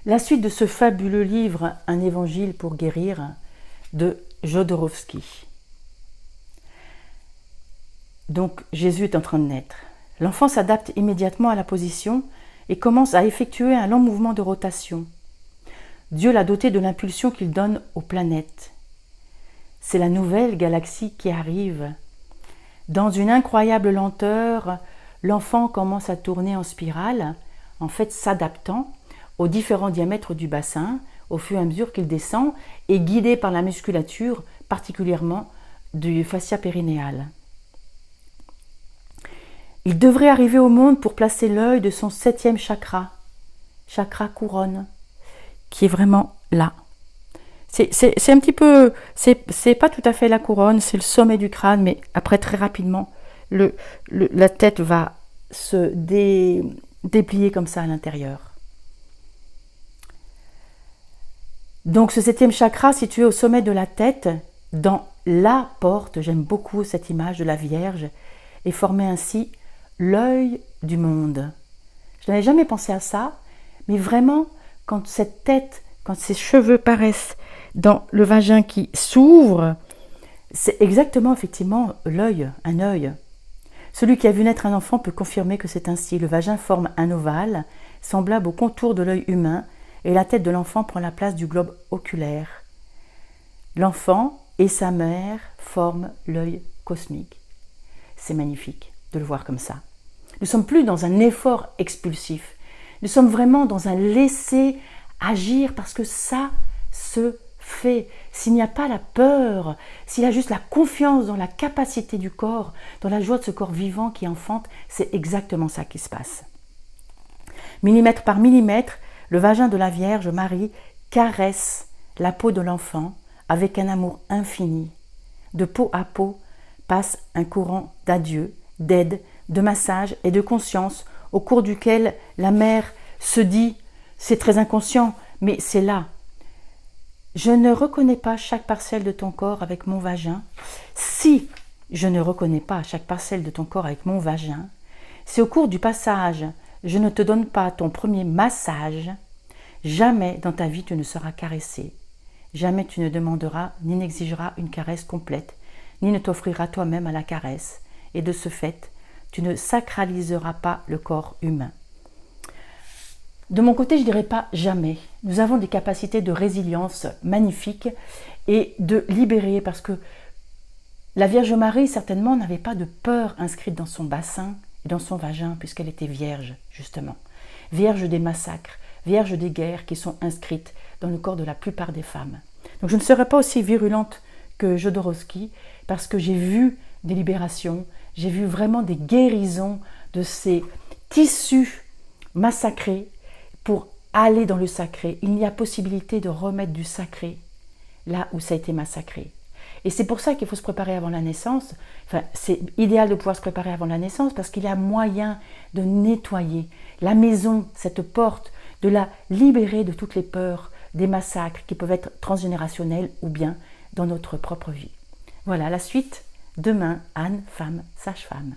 La suite de ce fabuleux livre « Un évangile pour guérir » de Jodorowsky. Donc Jésus est en train de naître. L'enfant s'adapte immédiatement à la position et commence à effectuer un long mouvement de rotation. Dieu l'a doté de l'impulsion qu'il donne aux planètes. C'est la nouvelle galaxie qui arrive. Dans une incroyable lenteur, l'enfant commence à tourner en spirale, en fait s'adaptant aux différents diamètres du bassin au fur et à mesure qu'il descend et guidé par la musculature, particulièrement du fascia périnéal. Il devrait arriver au monde pour placer l'œil de son 7e chakra, chakra couronne, qui est vraiment là. C'est un petit peu, c'est pas tout à fait la couronne, c'est le sommet du crâne, mais après très rapidement, la tête va se déplier comme ça à l'intérieur. Donc ce 7e chakra situé au sommet de la tête, dans la porte, j'aime beaucoup cette image de la Vierge, et formait ainsi l'œil du monde. Je n'avais jamais pensé à ça, mais vraiment, quand cette tête, quand ces cheveux paraissent dans le vagin qui s'ouvre, c'est exactement effectivement l'œil, un œil. Celui qui a vu naître un enfant peut confirmer que c'est ainsi. Le vagin forme un ovale, semblable au contour de l'œil humain, et la tête de l'enfant prend la place du globe oculaire. L'enfant et sa mère forment l'œil cosmique. C'est magnifique de le voir comme ça. Nous ne sommes plus dans un effort expulsif. Nous sommes vraiment dans un laisser agir parce que ça se fait. S'il n'y a pas la peur, s'il y a juste la confiance dans la capacité du corps, dans la joie de ce corps vivant qui enfante, c'est exactement ça qui se passe. Millimètre par millimètre, le vagin de la Vierge Marie caresse la peau de l'enfant avec un amour infini. De peau à peau passe un courant d'adieu, d'aide, de massage et de conscience au cours duquel la mère se dit « c'est très inconscient, mais c'est là ». Je ne reconnais pas chaque parcelle de ton corps avec mon vagin. Si je ne reconnais pas chaque parcelle de ton corps avec mon vagin, si au cours du passage, je ne te donne pas ton premier massage, jamais dans ta vie tu ne seras caressé. Jamais tu ne demanderas ni n'exigeras une caresse complète, ni ne t'offriras toi-même à la caresse. Et de ce fait, tu ne sacraliseras pas le corps humain. De mon côté, je ne dirais pas jamais. Nous avons des capacités de résilience magnifiques et de libérer, parce que la Vierge Marie, certainement, n'avait pas de peur inscrite dans son bassin et dans son vagin, puisqu'elle était vierge, justement. Vierge des massacres, vierge des guerres qui sont inscrites dans le corps de la plupart des femmes. Donc je ne serai pas aussi virulente que Jodorowsky, parce que j'ai vu des libérations, j'ai vu vraiment des guérisons de ces tissus massacrés pour aller dans le sacré. Il y a possibilité de remettre du sacré là où ça a été massacré. Et c'est pour ça qu'il faut se préparer avant la naissance. Enfin, c'est idéal de pouvoir se préparer avant la naissance parce qu'il y a moyen de nettoyer la maison, cette porte, de la libérer de toutes les peurs, des massacres qui peuvent être transgénérationnels ou bien dans notre propre vie. Voilà, la suite, demain, Anne, femme, sage-femme.